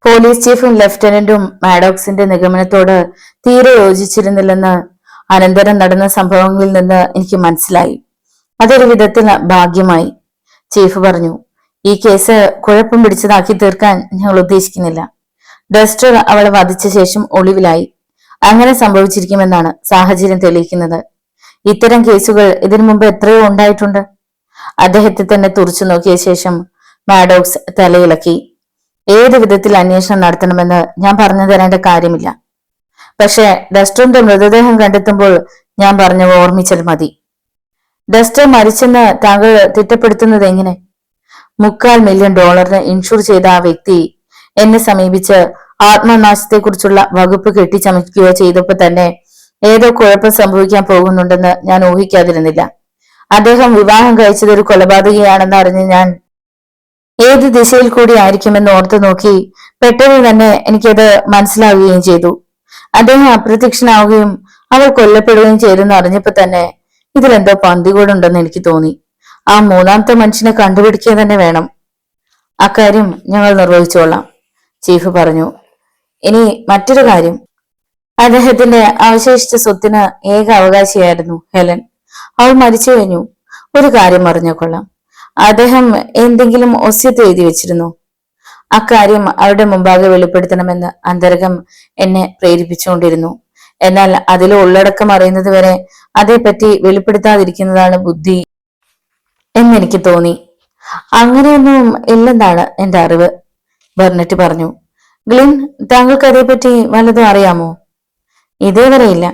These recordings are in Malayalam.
പോലീസ് ചീഫും ലഫ്റ്റനന്റും മാഡോക്സിന്റെ നിഗമനത്തോട് തീരെ യോജിച്ചിരുന്നില്ലെന്ന് അനന്തരം നടന്ന സംഭവങ്ങളിൽ നിന്ന് എനിക്ക് മനസ്സിലായി. അതൊരു വിധത്തിൽ ഭാഗ്യമായി. ചീഫ് പറഞ്ഞു, ഈ കേസ് കുഴപ്പം പിടിച്ചതാക്കി തീർക്കാൻ ഞങ്ങൾ ഉദ്ദേശിക്കുന്നില്ല. ഡസ്റ്റർ അവളെ വധിച്ച ശേഷം ഒളിവിലായി. അങ്ങനെ സംഭവിച്ചിരിക്കുമെന്നാണ് സാഹചര്യം തെളിയിക്കുന്നത്. ഇത്തരം കേസുകൾ ഇതിനു മുമ്പ് എത്രയോ ഉണ്ടായിട്ടുണ്ട്. അദ്ദേഹത്തെ തന്നെ തുറച്ചു നോക്കിയ ശേഷം മാഡോക്സ് തലയിളക്കി. ഏത് വിധത്തിൽ അന്വേഷണം നടത്തണമെന്ന് ഞാൻ പറഞ്ഞു തരേണ്ട കാര്യമില്ല. പക്ഷെ ഡസ്റ്ററിന്റെ മൃതദേഹം കണ്ടെത്തുമ്പോൾ ഞാൻ പറഞ്ഞവ ഓർമ്മിച്ചാൽ മതി. ഡസ്റ്റർ മരിച്ചെന്ന് താങ്കൾ തിട്ടപ്പെടുത്തുന്നത് എങ്ങനെ? $250,000 ഇൻഷുർ ചെയ്ത ആ വ്യക്തി എന്നെ സമീപിച്ച് ആത്മനാശത്തെക്കുറിച്ചുള്ള വകുപ്പ് കെട്ടിച്ചമയ്ക്കുകയോ ചെയ്തപ്പോൾ തന്നെ ഏതോ കുഴപ്പം സംഭവിക്കാൻ പോകുന്നുണ്ടെന്ന് ഞാൻ ഊഹിക്കാതിരുന്നില്ല. അദ്ദേഹം വിവാഹം കഴിച്ചത് ഒരു കൊലപാതകയാണെന്ന് അറിഞ്ഞ് ഞാൻ ഏത് ദിശയിൽ കൂടി ആയിരിക്കുമെന്ന് ഓർത്തു നോക്കി. പെട്ടെന്ന് തന്നെ എനിക്കത് മനസ്സിലാവുകയും ചെയ്തു. അദ്ദേഹം അപ്രത്യക്ഷനാവുകയും അവൾ കൊല്ലപ്പെടുകയും ചെയ്തെന്ന് അറിഞ്ഞപ്പോ തന്നെ ഇതിലെന്തോ പന്തികോടുണ്ടെന്ന് എനിക്ക് തോന്നി. ആ മൂന്നാമത്തെ മനുഷ്യനെ കണ്ടുപിടിക്കുക തന്നെ വേണം. അക്കാര്യം ഞങ്ങൾ നിർവഹിച്ചോളാം, ചീഫ് പറഞ്ഞു. ഇനി മറ്റൊരു കാര്യം. അദ്ദേഹത്തിന്റെ അവശേഷിച്ച സ്വത്തിന് ഏക അവകാശിയായിരുന്നു ഹെലൻ. അവൾ മരിച്ചു കഴിഞ്ഞു. ഒരു കാര്യം അറിഞ്ഞോ കൊള്ളാം. അദ്ദേഹം എന്തെങ്കിലും ഒസ്യത്ത് എഴുതി വെച്ചിരുന്നു. അക്കാര്യം അവരുടെ മുമ്പാകെ വെളിപ്പെടുത്തണമെന്ന് അന്തരകം എന്നെ പ്രേരിപ്പിച്ചുകൊണ്ടിരുന്നു. എന്നാൽ അതിലെ ഉള്ളടക്കം അറിയുന്നത് വരെ അതേപ്പറ്റി വെളിപ്പെടുത്താതിരിക്കുന്നതാണ് ബുദ്ധി എന്നെനിക്ക് തോന്നി. അങ്ങനെയൊന്നും ഇല്ലെന്നാണ് എന്റെ അറിവ്, ബർണറ്റ് പറഞ്ഞു. ഗ്ലിൻ, താങ്കൾക്ക് അതേപ്പറ്റി വല്ലതും അറിയാമോ? ഇതേവരെ ഇല്ല.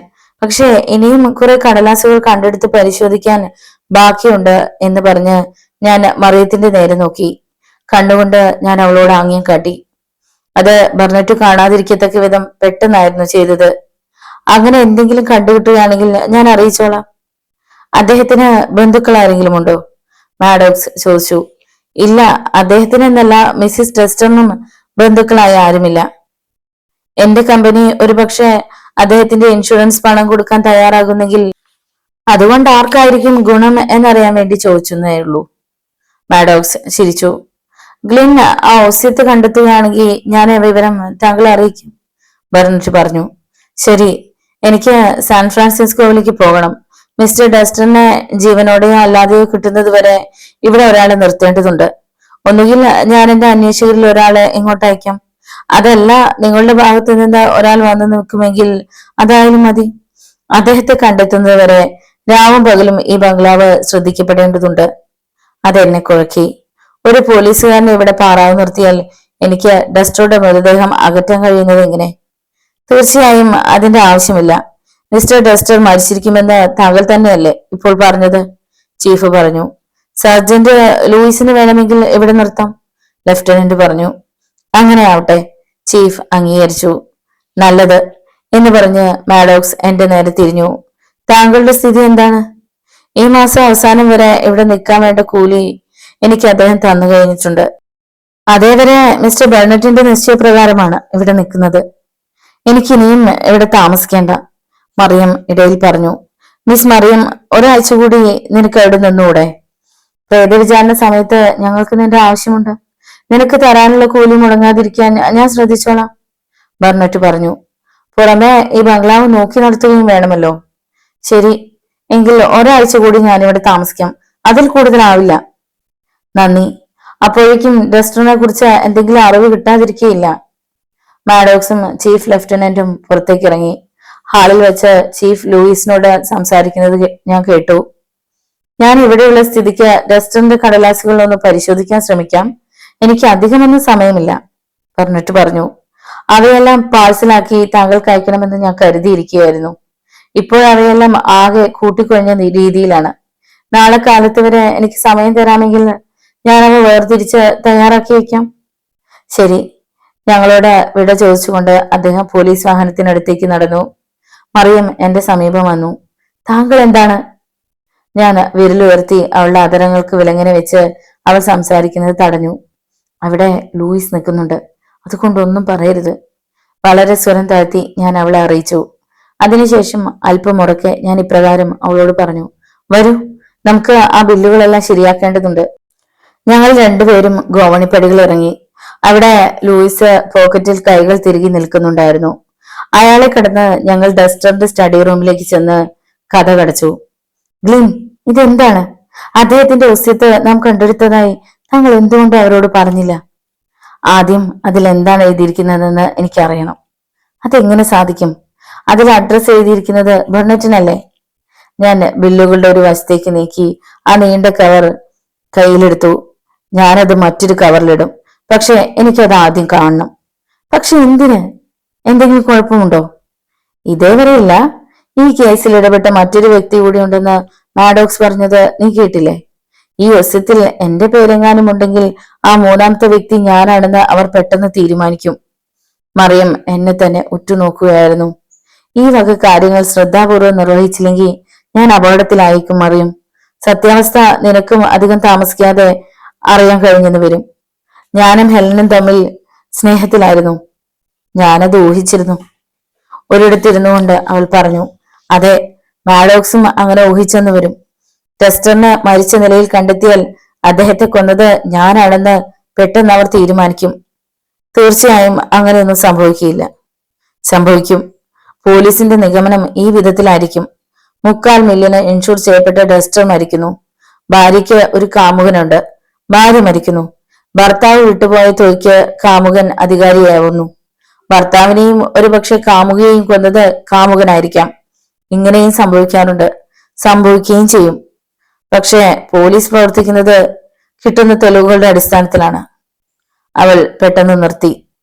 പക്ഷെ ഇനിയും കുറെ കടലാസുകൾ കണ്ടെടുത്ത് പരിശോധിക്കാൻ ബാക്കിയുണ്ട് എന്ന് പറഞ്ഞ് ഞാൻ മറിയത്തിന്റെ നേരെ നോക്കി. കണ്ണുകൊണ്ട് ഞാൻ അവളോട് ആംഗ്യം കാട്ടി. അത് ബർണറ്റ് കാണാതിരിക്കത്തക്ക വിധം പെട്ടെന്നായിരുന്നു ചെയ്തത്. അങ്ങനെ എന്തെങ്കിലും കണ്ടുകിട്ടുകയാണെങ്കിൽ ഞാൻ അറിയിച്ചോളാം. അദ്ദേഹത്തിന് ബന്ധുക്കൾ ആരെങ്കിലും ഉണ്ടോ? മാഡോക്സ് ചോദിച്ചു. ഇല്ല, അദ്ദേഹത്തിന് എന്നല്ല, മിസ്സിസ് ഡസ്റ്ററിനും ബന്ധുക്കളായ ആരുമില്ല. എന്റെ കമ്പനി ഒരുപക്ഷെ അദ്ദേഹത്തിന്റെ ഇൻഷുറൻസ് പണം കൊടുക്കാൻ തയ്യാറാകുന്നെങ്കിൽ അതുകൊണ്ട് ആർക്കായിരിക്കും ഗുണം എന്നറിയാൻ വേണ്ടി ചോദിച്ചെന്നേ ഉള്ളൂ. മാഡോക്സ് ചിരിച്ചു. ഗ്ലിൻ ആ ഒസ്യത്ത് കണ്ടെത്തുകയാണെങ്കിൽ ഞാൻ വിവരം താങ്കളെ അറിയിക്കും, ബർണറ്റ് പറഞ്ഞു. ശരി, എനിക്ക് സാൻ ഫ്രാൻസിസ്കോയിലേക്ക് പോകണം. മിസ്റ്റർ ഡസ്റ്ററിനെ ജീവനോടെയോ അല്ലാതെയോ കിട്ടുന്നത് വരെ ഇവിടെ ഒരാളെ നിർത്തേണ്ടതുണ്ട്. ഒന്നുകിൽ ഞാൻ എന്റെ അന്വേഷകരിൽ ഒരാളെ ഇങ്ങോട്ട് അയക്കാം. അതല്ല, നിങ്ങളുടെ ഭാഗത്ത് നിന്ന് ഒരാൾ വന്നു നിൽക്കുമെങ്കിൽ അതായാലും മതി. അദ്ദേഹത്തെ കണ്ടെത്തുന്നത് വരെ രാവും പകലും ഈ ബംഗ്ലാവ് ശ്രദ്ധിക്കപ്പെടേണ്ടതുണ്ട്. അതെന്നെ കുഴക്കി. ഒരു പോലീസുകാരനെ ഇവിടെ പാറാവ് നിർത്തിയാൽ എനിക്ക് ഡസ്റ്ററുടെ മൃതദേഹം അകറ്റാൻ കഴിയുന്നത് എങ്ങനെ? തീർച്ചയായും അതിന്റെ ആവശ്യമില്ല. മിസ്റ്റർ ഡസ്റ്റർ മരിച്ചിരിക്കുമെന്ന് താങ്കൾ തന്നെയല്ലേ ഇപ്പോൾ പറഞ്ഞത്, ചീഫ് പറഞ്ഞു. സർജന്റ് ലൂയിസിന് വേണമെങ്കിൽ ഇവിടെ നിർത്താം, ലഫ്റ്റനന്റ് പറഞ്ഞു. അങ്ങനെ ആവട്ടെ, ചീഫ് അംഗീകരിച്ചു. നല്ലത് എന്ന് പറഞ്ഞ് മാഡോക്സ് എന്റെ നേരെ തിരിഞ്ഞു. താങ്കളുടെ സ്ഥിതി എന്താണ്? ഈ മാസം അവസാനം വരെ ഇവിടെ നിൽക്കാൻ വേണ്ട കൂലി എനിക്ക് അദ്ദേഹം തന്നു കഴിഞ്ഞിട്ടുണ്ട്. അതേവരെ മിസ്റ്റർ ബർണറ്റിന്റെ നിശ്ചയപ്രകാരമാണ് ഇവിടെ നിൽക്കുന്നത്. എനിക്കിനിയും ഇവിടെ താമസിക്കേണ്ട, മറിയം ഇടയിൽ പറഞ്ഞു. മിസ് മറിയം, ഒരാഴ്ച കൂടി നിനക്ക് എവിടെ നിന്നുകൂടെ? പ്രേതവിചാരണ സമയത്ത് ഞങ്ങൾക്ക് നിന്റെ ആവശ്യമുണ്ട്. നിനക്ക് തരാനുള്ള കൂലി മുടങ്ങാതിരിക്കാൻ ഞാൻ ശ്രദ്ധിച്ചോളാം, ബർണറ്റ് പറഞ്ഞു. പുറമെ ഈ ബംഗ്ലാവ് നോക്കി നടത്തുകയും വേണമല്ലോ. ശരി, എങ്കിൽ ഒരാഴ്ച കൂടി ഞാനിവിടെ താമസിക്കാം. അതിൽ കൂടുതലാവില്ല. നന്ദി. അപ്പോഴേക്കും ഡസ്റ്ററിനെ കുറിച്ച് എന്തെങ്കിലും അറിവ് കിട്ടാതിരിക്കുകയില്ല. മാഡോക്സും ചീഫ് ലഫ്റ്റനന്റും പുറത്തേക്ക് ഇറങ്ങി. ഹാളിൽ വെച്ച് ചീഫ് ലൂയിസിനോട് സംസാരിക്കുന്നത് ഞാൻ കേട്ടു. ഞാൻ ഇവിടെയുള്ള സ്ഥിതിക്ക് ഡസ്റ്ററിന്റെ കടലാസുകളൊന്ന് പരിശോധിക്കാൻ ശ്രമിക്കാം. എനിക്ക് അധികമൊന്നും സമയമില്ല, ബർണറ്റ് പറഞ്ഞു. അവയെല്ലാം പാഴ്സലാക്കി താങ്കൾക്ക് അയക്കണമെന്ന് ഞാൻ കരുതിയിരിക്കുകയായിരുന്നു. ഇപ്പോൾ അവയെല്ലാം ആകെ കൂട്ടിക്കൊഴിഞ്ഞ രീതിയിലാണ്. നാളെ കാലത്ത് വരെ എനിക്ക് സമയം തരാമെങ്കിൽ ഞാൻ അവ വേർതിരിച്ച് തയ്യാറാക്കി വയ്ക്കാം. ശരി. ഞങ്ങളോട് വിട ചോദിച്ചുകൊണ്ട് അദ്ദേഹം പോലീസ് വാഹനത്തിനടുത്തേക്ക് നടന്നു. മറിയം എന്റെ സമീപം വന്നു. താങ്കൾ എന്താണ്? ഞാൻ വിരലുയർത്തി അവളുടെ അതരങ്ങൾക്ക് വിലങ്ങനെ വെച്ച് അവൾ സംസാരിക്കുന്നത് തടഞ്ഞു. അവിടെ ലൂയിസ് നിൽക്കുന്നുണ്ട്, അതുകൊണ്ടൊന്നും പറയരുത്, വളരെ സ്വരം താഴ്ത്തി ഞാൻ അവളെ അറിയിച്ചു. അതിനുശേഷം അല്പം ഉറക്കെ ഞാൻ ഇപ്രകാരം അവളോട് പറഞ്ഞു. വരൂ, നമുക്ക് ആ ബില്ലുകളെല്ലാം ശരിയാക്കേണ്ടതുണ്ട്. ഞങ്ങൾ രണ്ടുപേരും ഗോവണിപ്പടികൾ ഇറങ്ങി. അവിടെ ലൂയിസ് പോക്കറ്റിൽ കൈകൾ തിരികെ നിൽക്കുന്നുണ്ടായിരുന്നു. അയാളെ കടന്ന് ഞങ്ങൾ ഡസ്റ്ററിന്റെ സ്റ്റഡി റൂമിലേക്ക് ചെന്ന് കഥ കടച്ചു. ഗ്ലിൻ, ഇതെന്താണ്? അദ്ദേഹത്തിന്റെ ഒസ്യത്ത് നാം കണ്ടെടുത്തതായി താങ്കൾ എന്തുകൊണ്ട് അവരോട് പറഞ്ഞില്ല? ആദ്യം അതിൽ എന്താണ് എഴുതിയിരിക്കുന്നതെന്ന് എനിക്കറിയണം. അതെങ്ങനെ സാധിക്കും? അതിൽ അഡ്രസ് എഴുതിയിരിക്കുന്നത് ബർണറ്റിനല്ലേ? ഞാൻ ബില്ലുകളുടെ ഒരു വശത്തേക്ക് നീക്കി ആ നീണ്ട കവർ കയ്യിലെടുത്തു. ഞാനത് മറ്റൊരു കവറിലിടും. പക്ഷെ എനിക്കത് ആദ്യം കാണണം. പക്ഷെ എന്തിന്? എന്തെങ്കിലും കുഴപ്പമുണ്ടോ? ഇതേവരെയില്ല. ഈ കേസിൽ ഇടപെട്ട മറ്റൊരു വ്യക്തി കൂടി ഉണ്ടെന്ന് മാഡോക്സ് പറഞ്ഞത് നീ കേട്ടില്ലേ? ഈ ഒസ്യത്തിൽ എന്റെ പേരെങ്ങാനും ഉണ്ടെങ്കിൽ ആ മൂന്നാമത്തെ വ്യക്തി ഞാനാണെന്ന് അവർ പെട്ടെന്ന് തീരുമാനിക്കും. മറിയം എന്നെ തന്നെ ഉറ്റുനോക്കുകയായിരുന്നു. ഈ വക കാര്യങ്ങൾ ശ്രദ്ധാപൂർവ്വം നിർവഹിച്ചില്ലെങ്കിൽ ഞാൻ അപകടത്തിലായിരിക്കും മറിയം. സത്യാവസ്ഥ നിനക്കും അധികം താമസിക്കാതെ അറിയാൻ കഴിഞ്ഞെന്ന് വരും. ഞാനും ഹെലനും തമ്മിൽ സ്നേഹത്തിലായിരുന്നു. ഞാനത് ഊഹിച്ചിരുന്നു. ഒരിടത്തിരുന്നു കൊണ്ട് അവൾ പറഞ്ഞു. അതെ, മാഡോക്സും അങ്ങനെ ഊഹിച്ചെന്ന് വരും. ടെസ്റ്ററിനെ മരിച്ച നിലയിൽ കണ്ടെത്തിയാൽ അദ്ദേഹത്തെ കൊന്നത് ഞാനാണെന്ന് പെട്ടെന്ന് അവർ തീരുമാനിക്കും. തീർച്ചയായും അങ്ങനെയൊന്നും സംഭവിക്കില്ല. സംഭവിക്കും. പോലീസിന്റെ നിഗമനം ഈ വിധത്തിലായിരിക്കും. 3/4 മില്യന് ഇൻഷുർ ചെയ്യപ്പെട്ട ഡസ്റ്റർ മരിക്കുന്നു. ഭാര്യയ്ക്ക് ഒരു കാമുകനുണ്ട്. ഭാര്യ മരിക്കുന്നു. ഭർത്താവ് വിട്ടുപോയ തൊയ്ക്ക് കാമുകൻ അധികാരിയാവുന്നു. ഭർത്താവിനെയും ഒരുപക്ഷെ കാമുകയെയും കൊന്നത് കാമുകനായിരിക്കാം. ഇങ്ങനെയും സംഭവിക്കാറുണ്ട്. സംഭവിക്കുകയും ചെയ്യും. പക്ഷേ പോലീസ് പ്രവർത്തിക്കുന്നത് കിട്ടുന്ന തെളിവുകളുടെ അടിസ്ഥാനത്തിലാണ്. അവൾ പെട്ടെന്ന് നിർത്തി.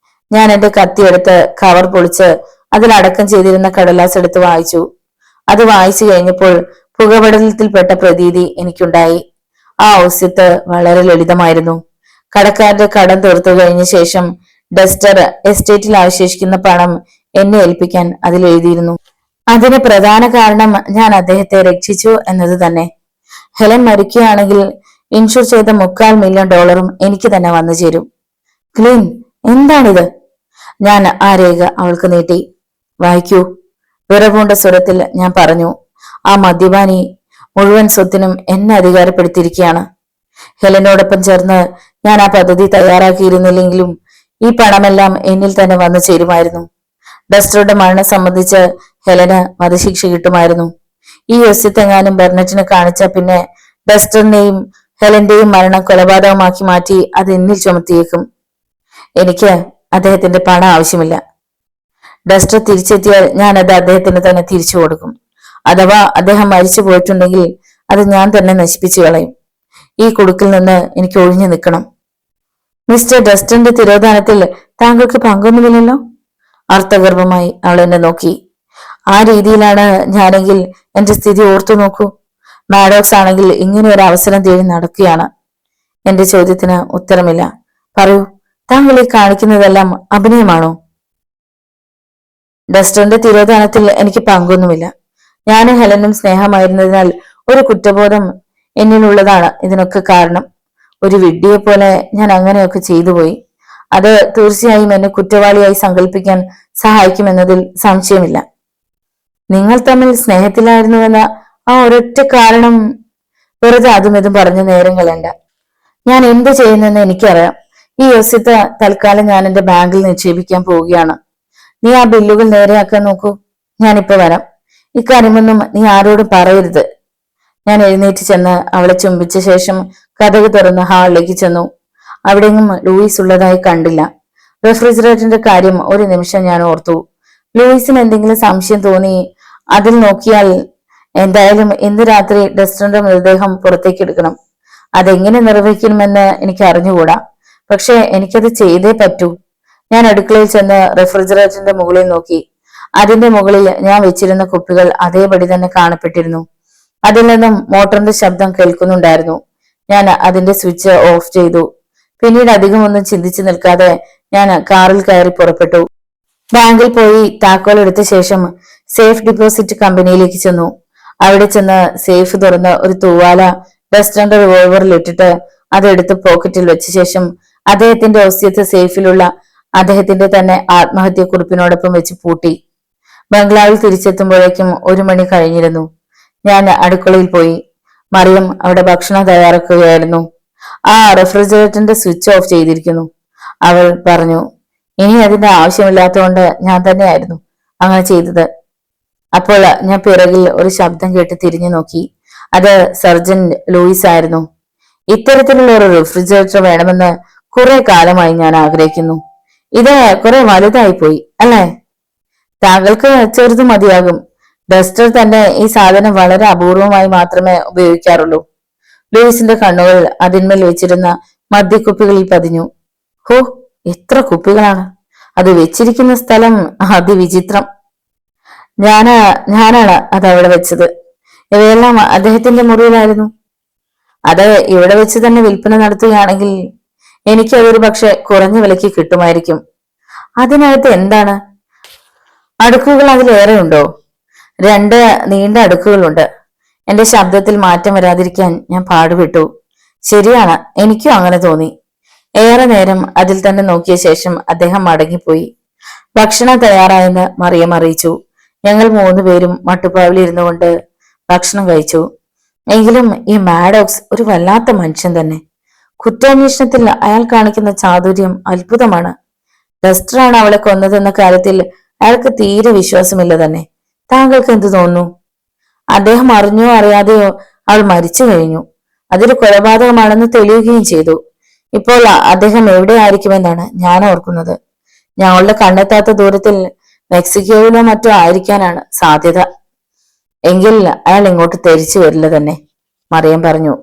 ഞാൻ എന്റെ കത്തിയെടുത്ത് കവർ പൊളിച്ച് അതിൽ അടക്കം ചെയ്തിരുന്ന കടലാസ് എടുത്ത് വായിച്ചു. അത് വായിച്ചു കഴിഞ്ഞപ്പോൾ പുകപടലത്തിൽപ്പെട്ട പ്രതീതി എനിക്കുണ്ടായി. ആ ഔസ്യത്ത് വളരെ ലളിതമായിരുന്നു. കടക്കാരുടെ കടം തീർത്തു കഴിഞ്ഞ ശേഷം ഡസ്റ്റർ എസ്റ്റേറ്റിൽ അവശേഷിക്കുന്ന പണം എന്നെ ഏൽപ്പിക്കാൻ അതിൽ എഴുതിയിരുന്നു. അതിന് പ്രധാന കാരണം ഞാൻ അദ്ദേഹത്തെ രക്ഷിച്ചു എന്നത് തന്നെ. ഹെലൻ മരിക്കുകയാണെങ്കിൽ ഇൻഷുർ ചെയ്ത 3/4 മില്യൺ ഡോളറും എനിക്ക് തന്നെ വന്നു ചേരും. ക്ലീൻ, എന്താണിത്? ഞാൻ ആ രേഖ അവൾക്ക് നീട്ടി. വായിക്കൂ. വിറവുണ്ട സ്വരത്തിൽ ഞാൻ പറഞ്ഞു. ആ മദ്യപാനി മുഴുവൻ സ്വത്തിനും എന്നെ അധികാരപ്പെടുത്തിയിരിക്കുകയാണ്. ഹെലനോടൊപ്പം ചേർന്ന് ഞാൻ ആ പദ്ധതി തയ്യാറാക്കിയിരുന്നില്ലെങ്കിലും ഈ പണമെല്ലാം എന്നിൽ തന്നെ വന്നു ചേരുമായിരുന്നു. ഡസ്റ്ററുടെ മരണം സംബന്ധിച്ച് ഹെലന് വധശിക്ഷ കിട്ടുമായിരുന്നു. ഈ ഒസ്യത്തെങ്ങാനും ബെർണറ്റിന് കാണിച്ച പിന്നെ ഡസ്റ്ററിന്റെയും ഹെലന്റെയും മരണം കൊലപാതകമാക്കി മാറ്റി അത് എന്നിൽ ചുമത്തിയേക്കും. എനിക്ക് അദ്ദേഹത്തിന്റെ പണം ആവശ്യമില്ല. ഡസ്റ്റർ തിരിച്ചെത്തിയാൽ ഞാൻ അത് അദ്ദേഹത്തിന് തന്നെ തിരിച്ചു കൊടുക്കും. അഥവാ അദ്ദേഹം മരിച്ചു പോയിട്ടുണ്ടെങ്കിൽ അത് ഞാൻ തന്നെ നശിപ്പിച്ചു കളയും. ഈ കുടുക്കിൽ നിന്ന് എനിക്ക് ഒഴിഞ്ഞു നിൽക്കണം. മിസ്റ്റർ ഡസ്റ്ററിന്റെ തിരോധാനത്തിൽ താങ്കൾക്ക് പങ്കൊന്നുമില്ലല്ലോ? അർത്ഥഗർഭമായി അവൾ എന്നെ നോക്കി. ആ രീതിയിലാണ് ഞാനെങ്കിൽ എന്റെ സ്ഥിതി ഓർത്തു നോക്കൂ. മാഡോക്സ് ആണെങ്കിൽ ഇങ്ങനെ ഒരു അവസരം തേടി നടക്കുകയാണ്. എന്റെ ചോദ്യത്തിന് ഉത്തരമില്ല. പറയൂ, താങ്കൾ ഈ കാണിക്കുന്നതെല്ലാം അഭിനയമാണോ? ഡസ്റ്ററിന്റെ തിരോധാനത്തിൽ എനിക്ക് പങ്കൊന്നുമില്ല. ഞാനും ഹെലനും സ്നേഹമായിരുന്നതിനാൽ ഒരു കുറ്റബോധം എന്നിലുള്ളതാണ് ഇതിനൊക്കെ കാരണം. ഒരു വിഡ്ഢിയെ പോലെ ഞാൻ അങ്ങനെയൊക്കെ ചെയ്തുപോയി. അത് തീർച്ചയായും എന്നെ കുറ്റവാളിയായി സങ്കല്പിക്കാൻ സഹായിക്കുമെന്നതിൽ സംശയമില്ല. നിങ്ങൾ തമ്മിൽ സ്നേഹത്തിലായിരുന്നുവെന്ന ആ ഒരൊറ്റ കാരണം വെറുതെ അതും ഇതും പറഞ്ഞ നേരം കളയണ്ട. ഞാൻ എന്ത് ചെയ്യുന്നെന്ന് എനിക്കറിയാം. ഈ ഒസ്യത്ത് തൽക്കാലം ഞാൻ എന്റെ ബാങ്കിൽ നിക്ഷേപിക്കാൻ പോവുകയാണ്. നീ ആ ബില്ലുകൾ നേരെയാക്കാൻ നോക്കൂ. ഞാനിപ്പോ വരാം. ഇക്കാര്യമൊന്നും നീ ആരോടും പറയരുത്. ഞാൻ എഴുന്നേറ്റ് ചെന്ന് അവളെ ചുംബിച്ച ശേഷം കതക് തുറന്ന് ഹാളിലേക്ക് ചെന്നു. അവിടെയും ലൂയിസ് ഉള്ളതായി കണ്ടില്ല. റെഫ്രിജറേറ്ററിന്റെ കാര്യം ഒരു നിമിഷം ഞാൻ ഓർത്തു. ലൂയിസിന് എന്തെങ്കിലും സംശയം തോന്നി അതിൽ നോക്കിയാൽ എന്തായാലും ഇന്ന് രാത്രി ഡസ്റ്ററിന്റെ മൃതദേഹം പുറത്തേക്ക് എടുക്കണം. അതെങ്ങനെ നിർവഹിക്കണമെന്ന് എനിക്ക് അറിഞ്ഞുകൂടാ. പക്ഷെ എനിക്കത് ചെയ്തേ പറ്റൂ. ഞാൻ അടുക്കളയിൽ ചെന്ന് റെഫ്രിജറേറ്ററിന്റെ മുകളിൽ നോക്കി. അതിന്റെ മുകളിൽ ഞാൻ വെച്ചിരുന്ന കുപ്പികൾ അതേപടി തന്നെ കാണപ്പെട്ടിരുന്നു. അതിൽ നിന്നും മോട്ടറിന്റെ ശബ്ദം കേൾക്കുന്നുണ്ടായിരുന്നു. ഞാൻ അതിന്റെ സ്വിച്ച് ഓഫ് ചെയ്തു. പിന്നീട് അധികമൊന്നും ചിന്തിച്ചു നിൽക്കാതെ ഞാൻ കാറിൽ കയറി പുറപ്പെട്ടു. ബാങ്കിൽ പോയി താക്കോൽ എടുത്ത ശേഷം സേഫ് ഡിപ്പോസിറ്റ് കമ്പനിയിലേക്ക് ചെന്നു. അവിടെ ചെന്ന് സേഫ് തുറന്ന് ഒരു തൂവാല ഡസ്റ്ററിന്റെ റിവോൾവറിൽ ഇട്ടിട്ട് അതെടുത്ത് പോക്കറ്റിൽ വെച്ച ശേഷം അദ്ദേഹത്തിന്റെ ഒസ്യത്ത് സേഫിലുള്ള അദ്ദേഹത്തിന്റെ തന്നെ ആത്മഹത്യക്കുറിപ്പിനോടൊപ്പം വെച്ച് പൂട്ടി. ബംഗ്ലാവിൽ തിരിച്ചെത്തുമ്പോഴേക്കും 1 മണി കഴിഞ്ഞിരുന്നു. ഞാൻ അടുക്കളയിൽ പോയി. മറിയം അവിടെ ഭക്ഷണം തയ്യാറാക്കുകയായിരുന്നു. ആ റെഫ്രിജറേറ്ററിന്റെ സ്വിച്ച് ഓഫ് ചെയ്തിരിക്കുന്നു. അവൾ പറഞ്ഞു. ഇനി അതിന്റെ ആവശ്യമില്ലാത്തതുകൊണ്ട് ഞാൻ തന്നെയായിരുന്നു അങ്ങനെ ചെയ്തത്. അപ്പോൾ ഞാൻ പിറകിൽ ഒരു ശബ്ദം കേട്ട് തിരിഞ്ഞു നോക്കി. അത് സർജൻ ലൂയിസ് ആയിരുന്നു. ഇത്തരത്തിലുള്ള ഒരു റെഫ്രിജറേറ്റർ വേണമെന്ന് കുറെ കാലമായി ഞാൻ ആഗ്രഹിക്കുന്നു. ഇത് കുറെ വലുതായി പോയി അല്ലേ? താങ്കൾക്ക് ചെറുത് മതിയാകും. ഡസ്റ്റർ തന്നെ ഈ സാധനം വളരെ അപൂർവമായി മാത്രമേ ഉപയോഗിക്കാറുള്ളൂ. ലൂയിസിന്റെ കണ്ണുകൾ അതിന്മേൽ വെച്ചിരുന്ന മദ്യക്കുപ്പികളിൽ പതിഞ്ഞു. ഹോ, എത്ര കുപ്പികളാണ്! അത് വെച്ചിരിക്കുന്ന സ്ഥലം അതിവിചിത്രം. ഞാനാണ് അത് അവിടെ വെച്ചത്. ഇവയെല്ലാം അദ്ദേഹത്തിന്റെ മുറിയിലായിരുന്നു. അത് ഇവിടെ വെച്ച് തന്നെ വിൽപ്പന നടത്തുകയാണെങ്കിൽ എനിക്ക് അതൊരു പക്ഷെ കുറഞ്ഞ വിലയ്ക്ക് കിട്ടുമായിരിക്കും. അതിനകത്ത് എന്താണ്? അടുക്കുകൾ അതിലേറെ ഉണ്ടോ? 2 നീണ്ട അടുക്കുകളുണ്ട്. എന്റെ ശബ്ദത്തിൽ മാറ്റം വരാതിരിക്കാൻ ഞാൻ പാടുപെട്ടു. ശരിയാണ്, എനിക്കും അങ്ങനെ തോന്നി. ഏറെ നേരം അതിൽ തന്നെ നോക്കിയ ശേഷം അദ്ദേഹം മടങ്ങിപ്പോയി. ഭക്ഷണം തയ്യാറായെന്ന് മറിയം അറിയിച്ചു. ഞങ്ങൾ 3 പേരും മട്ടുപ്പാവിൽ ഇരുന്നു കൊണ്ട് ഭക്ഷണം കഴിച്ചു. എങ്കിലും ഈ മാഡോക്സ് ഒരു വല്ലാത്ത മനുഷ്യൻ തന്നെ. കുറ്റാന്വേഷണത്തിൽ അയാൾ കാണിക്കുന്ന ചാതുര്യം അത്ഭുതമാണ്. ഡസ്റ്ററാണ് അവളെ കൊന്നതെന്ന കാര്യത്തിൽ അയാൾക്ക് തീരെ വിശ്വാസമില്ല തന്നെ. താങ്കൾക്ക് എന്ത് തോന്നുന്നു? അദ്ദേഹം അറിഞ്ഞോ അറിയാതെയോ അവൾ മരിച്ചു കഴിഞ്ഞു. അതൊരു കൊലപാതകമാണെന്ന് തെളിയുകയും ചെയ്തു. ഇപ്പോൾ അദ്ദേഹം എവിടെയായിരിക്കുമെന്നാണ് ഞാൻ ഓർക്കുന്നത്. ഞങ്ങളുടെ കണ്ണെത്താത്ത ദൂരത്തിൽ മെക്സിക്കോയിലോ മറ്റോ ആയിരിക്കാനാണ് സാധ്യത. എങ്കിൽ അയാൾ ഇങ്ങോട്ട് തിരിച്ചു വരില്ല തന്നെ, മറിയം പറഞ്ഞു.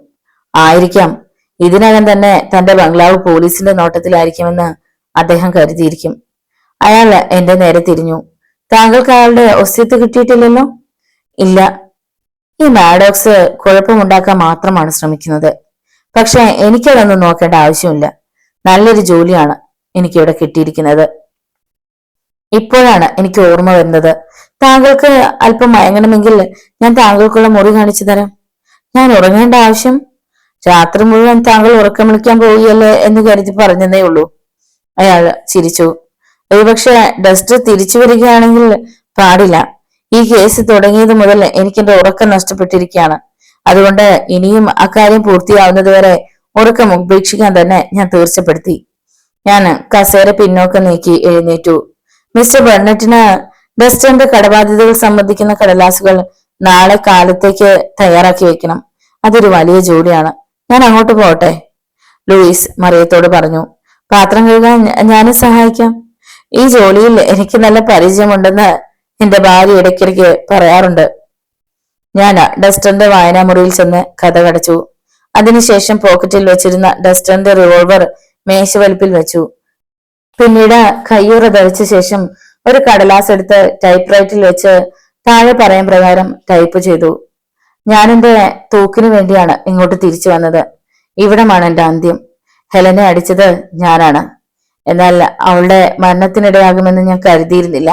ആയിരിക്കാം. ഇതിനകം തന്നെ തന്റെ ബംഗ്ലാവ് പോലീസിന്റെ നോട്ടത്തിലായിരിക്കുമെന്ന് അദ്ദേഹം കരുതിയിരിക്കും. അയാൾ എന്റെ നേരെ തിരിഞ്ഞു. താങ്കൾക്ക് അയാളുടെ ഒസ്യത്ത് കിട്ടിയിട്ടില്ലല്ലോ? ഇല്ല. ഈ മാഡോക്സ് കുഴപ്പമുണ്ടാക്കാൻ മാത്രമാണ് ശ്രമിക്കുന്നത്. പക്ഷെ എനിക്കതൊന്നും നോക്കേണ്ട ആവശ്യമില്ല. നല്ലൊരു ജോലിയാണ് എനിക്കിവിടെ കിട്ടിയിരിക്കുന്നത്. ഇപ്പോഴാണ് എനിക്ക് ഓർമ്മ വരുന്നത്. താങ്കൾക്ക് അല്പം മയങ്ങണമെങ്കിൽ ഞാൻ താങ്കൾക്കുള്ള മുറി കാണിച്ചു തരാം. ഞാൻ ഉറങ്ങേണ്ട ആവശ്യം? രാത്രി മുഴുവൻ താങ്കൾ ഉറക്കം വിളിക്കാൻ പോവുകയല്ലേ എന്ന് കരുതി പറഞ്ഞതേ ഉള്ളൂ. അയാൾ ചിരിച്ചു. ഒരുപക്ഷെ ഡസ്റ്റർ തിരിച്ചു വരികയാണെങ്കിൽ പാടില്ല. ഈ കേസ് തുടങ്ങിയത് മുതൽ എനിക്ക് എന്റെ ഉറക്കം നഷ്ടപ്പെട്ടിരിക്കുകയാണ്. അതുകൊണ്ട് ഇനിയും അക്കാര്യം പൂർത്തിയാവുന്നതുവരെ ഉറക്കം ഉപേക്ഷിക്കാൻ തന്നെ ഞാൻ തീർച്ചപ്പെടുത്തി. ഞാൻ കസേര പിന്നോക്കം നീക്കി എഴുന്നേറ്റു. മിസ്റ്റർ ബർണറ്റിന് ഡസ്റ്ററിന്റെ കടബാധ്യതകൾ സംബന്ധിക്കുന്ന കടലാസുകൾ നാളെ കാലത്തേക്ക് തയ്യാറാക്കി വെക്കണം. അതൊരു വലിയ ജോലിയാണ്. ഞാൻ അങ്ങോട്ട് പോട്ടെ, ലൂയിസ് മറിയത്തോട് പറഞ്ഞു. പാത്രം കഴുകാൻ ഞാനും സഹായിക്കാം. ഈ ജോലിയിൽ എനിക്ക് നല്ല പരിചയമുണ്ടെന്ന് എന്റെ ഭാര്യ ഇടയ്ക്കിടയ്ക്ക് പറയാറുണ്ട്. ഞാൻ ഡസ്റ്ററിന്റെ വായനാമുറിയിൽ ചെന്ന് കഥ കടച്ചു. അതിനുശേഷം പോക്കറ്റിൽ വെച്ചിരുന്ന ഡസ്റ്ററിന്റെ റിവോൾവർ മേശവലിപ്പിൽ വെച്ചു. പിന്നീട് കയ്യുറ ധരിച്ച ശേഷം ഒരു കടലാസ് എടുത്ത് ടൈപ്പ് റൈറ്റിൽ വെച്ച് താഴെ പറയാൻ പ്രകാരം ടൈപ്പ് ചെയ്തു. ഞാൻ എന്റെ തൂക്കിനു വേണ്ടിയാണ് ഇങ്ങോട്ട് തിരിച്ചു വന്നത്. ഇവിടമാണ് എന്റെ അന്ത്യം. ഹെലനെ അടിച്ചത് ഞാനാണ്. എന്നാൽ അവളുടെ മരണത്തിനിടയാകുമെന്ന് ഞാൻ കരുതിയിരുന്നില്ല.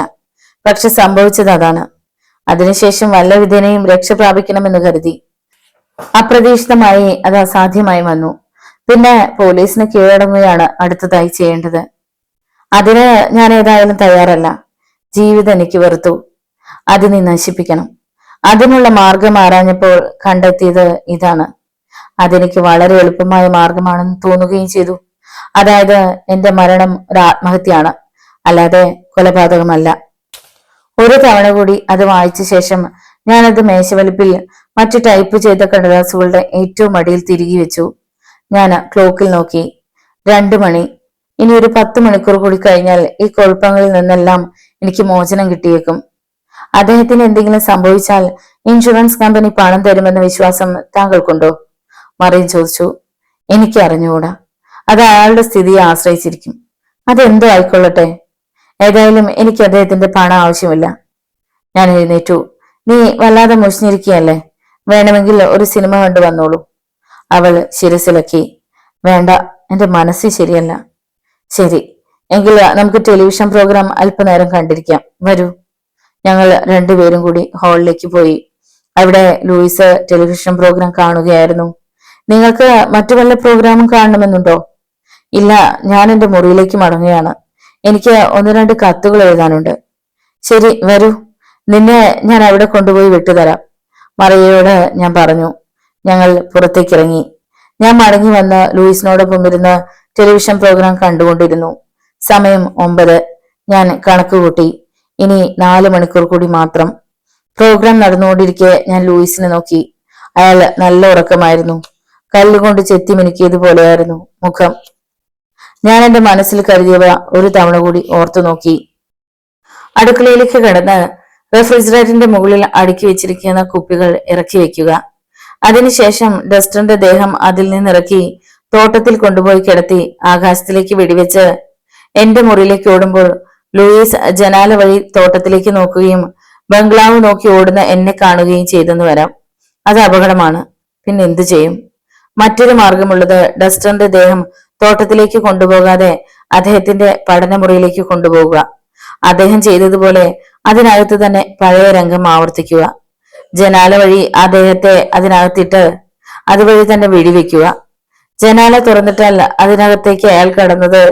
പക്ഷെ സംഭവിച്ചത് അതാണ്. അതിനുശേഷം വല്ല വിധേനയും രക്ഷ പ്രാപിക്കണമെന്ന് കരുതി. അപ്രതീക്ഷിതമായി അത് അസാധ്യമായി വന്നു. പിന്നെ പോലീസിന് കീഴടങ്ങുകയാണ് അടുത്തതായി ചെയ്യേണ്ടത്. അതിന് ഞാൻ ഏതായാലും തയ്യാറല്ല. ജീവിതം എനിക്ക് വെറുത്തു. അതിനെ നശിപ്പിക്കണം. അതിനുള്ള മാർഗം ആരാഞ്ഞപ്പോൾ കണ്ടെത്തിയത് ഇതാണ്. അതെനിക്ക് വളരെ എളുപ്പമായ മാർഗമാണെന്ന് തോന്നുകയും ചെയ്തു. അതായത് എന്റെ മരണം ഒരു ആത്മഹത്യയാണ്, അല്ലാതെ കൊലപാതകമല്ല. ഒരു തവണ കൂടി അത് വായിച്ച ശേഷം ഞാനത് മേശവലിപ്പിൽ മറ്റു ടൈപ്പ് ചെയ്ത കടലാസുകളുടെ ഏറ്റവും അടിയിൽ തിരികെ വെച്ചു. ഞാൻ ക്ലോക്കിൽ നോക്കി. 2 മണി. ഇനി ഒരു 10 മണിക്കൂർ കൂടി കഴിഞ്ഞാൽ ഈ കുഴപ്പങ്ങളിൽ നിന്നെല്ലാം എനിക്ക് മോചനം കിട്ടിയേക്കും. അദ്ദേഹത്തിന് എന്തെങ്കിലും സംഭവിച്ചാൽ ഇൻഷുറൻസ് കമ്പനി പണം തരുമെന്ന വിശ്വാസം താങ്കൾക്കുണ്ടോ? മറിയം ചോദിച്ചു. എനിക്ക് അറിഞ്ഞുകൂടാ. അത് അയാളുടെ സ്ഥിതിയെ ആശ്രയിച്ചിരിക്കും. അതെന്തോ ആയിക്കൊള്ളട്ടെ. ഏതായാലും എനിക്ക് അദ്ദേഹത്തിന്റെ പണം ആവശ്യമില്ല. ഞാൻ എഴുന്നേറ്റു. നീ വല്ലാതെ മുഷിഞ്ഞിരിക്കുകയല്ലേ? വേണമെങ്കിൽ ഒരു സിനിമ കണ്ടു വന്നോളൂ. അവൾ ശിരസിലക്കി. വേണ്ട, എന്റെ മനസ്സ് ശരിയല്ല. ശരി, എങ്കിൽ നമുക്ക് ടെലിവിഷൻ പ്രോഗ്രാം അല്പനേരം കണ്ടിരിക്കാം. വരൂ. ഞങ്ങൾ 2 പേരും കൂടി ഹാളിലേക്ക് പോയി. അവിടെ ലൂയിസ് ടെലിവിഷൻ പ്രോഗ്രാം കാണുകയായിരുന്നു. നിങ്ങൾക്ക് മറ്റു വല്ല പ്രോഗ്രാമും കാണണമെന്നുണ്ടോ? ഇല്ല, ഞാൻ എന്റെ മുറിയിലേക്ക് മടങ്ങുകയാണ്. എനിക്ക് 1-2 കത്തുകൾ എഴുതാനുണ്ട്. ശരി, വരൂ. നിന്നെ ഞാൻ അവിടെ കൊണ്ടുപോയി വിട്ടുതരാം, മറിയയോട് ഞാൻ പറഞ്ഞു. ഞങ്ങൾ പുറത്തേക്കിറങ്ങി. ഞാൻ മടങ്ങി വന്ന് ലൂയിസിനോടൊപ്പം ഇരുന്ന് ടെലിവിഷൻ പ്രോഗ്രാം കണ്ടുകൊണ്ടിരുന്നു. സമയം 9. ഞാൻ കണക്കുകൂട്ടി. ഇനി 4 മണിക്കൂർ കൂടി മാത്രം. പ്രോഗ്രാം നടന്നുകൊണ്ടിരിക്കെ ഞാൻ ലൂയിസിനെ നോക്കി. അയാൾ നല്ല ഉറക്കമായിരുന്നു. കല്ലുകൊണ്ട് ചെത്തി മിനുക്കിയതുപോലെയായിരുന്നു മുഖം. ഞാൻ എന്റെ മനസ്സിൽ കരുതിയവ ഒരു തവണ കൂടി ഓർത്തു നോക്കി. അടുക്കളയിലേക്ക് കടന്ന് റെഫ്രിജറേറ്ററിന്റെ മുകളിൽ അടുക്കി വെച്ചിരിക്കുന്ന കുപ്പികൾ ഇറക്കി വെക്കുക. അതിനുശേഷം ഡസ്റ്ററിന്റെ ദേഹം അതിൽ നിന്നിറക്കി തോട്ടത്തിൽ കൊണ്ടുപോയി കിടത്തി ആകാശത്തിലേക്ക് വെടിവെച്ച് എന്റെ മുറിയിലേക്ക് ഓടുമ്പോൾ ലൂയിസ് ജനാല വഴി തോട്ടത്തിലേക്ക് നോക്കുകയും ബംഗ്ലാവ് നോക്കി ഓടുന്ന എന്നെ കാണുകയും ചെയ്തെന്ന് വരാം. അത് അപകടമാണ്. പിന്നെ എന്തു ചെയ്യും? മറ്റൊരു മാർഗമുള്ളത് ഡസ്റ്ററിന്റെ ദേഹം തോട്ടത്തിലേക്ക് കൊണ്ടുപോകാതെ അദ്ദേഹത്തിന്റെ പഠനമുറിയിലേക്ക് കൊണ്ടുപോകുക. അദ്ദേഹം ചെയ്തതുപോലെ അതിനകത്ത് തന്നെ പഴയ രംഗം ആവർത്തിക്കുക. ജനാല വഴി അദ്ദേഹത്തെ അതിനകത്തിട്ട് അതുവഴി തന്നെ വെടിവെക്കുക. ജനാല തുറന്നിട്ടാൽ അതിനകത്തേക്ക് അയാൾ കടന്നത്